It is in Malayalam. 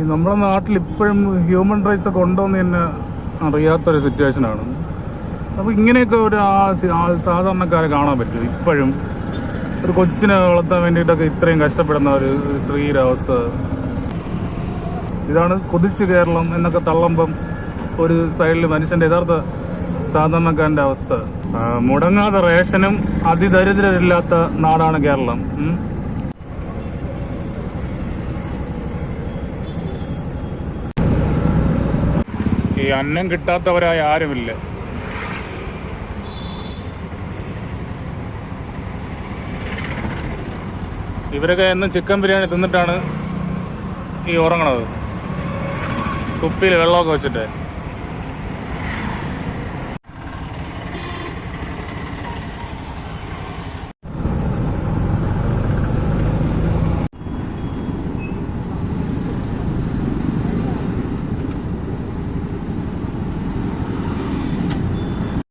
നമ്മുടെ നാട്ടിൽ ഇപ്പോഴും ഹ്യൂമൻ റൈറ്റ്സ് ഒക്കെ ഉണ്ടോയെന്ന് തന്നെ അറിയാത്തൊരു സിറ്റുവേഷനാണ്. അപ്പോൾ ഇങ്ങനെയൊക്കെ ഒരു സാധാരണക്കാരെ കാണാൻ പറ്റും. ഇപ്പോഴും ഒരു കൊച്ചിനെ വളർത്താൻ വേണ്ടിയിട്ടൊക്കെ ഇത്രയും കഷ്ടപ്പെടുന്ന ഒരു സ്ത്രീയുടെ അവസ്ഥ. ഇതാണ് കൊതിച്ച് കേരളം എന്നൊക്കെ തള്ളുമ്പം ഒരു സൈഡിൽ മനുഷ്യൻ്റെ യഥാർത്ഥ സാധാരണക്കാരൻ്റെ അവസ്ഥ. മുടങ്ങാതെ റേഷനും അതിദരിദ്രരില്ലാത്ത നാടാണ് കേരളം. ഈ അന്നം കിട്ടാത്തവരായി ആരുമില്ല. ഇവരൊക്കെ എന്നും ചിക്കൻ ബിരിയാണി തിന്നിട്ടാണ് ഈ ഉറങ്ങണത്, കുപ്പിയിൽ വെള്ളമൊക്കെ വെച്ചിട്ട്.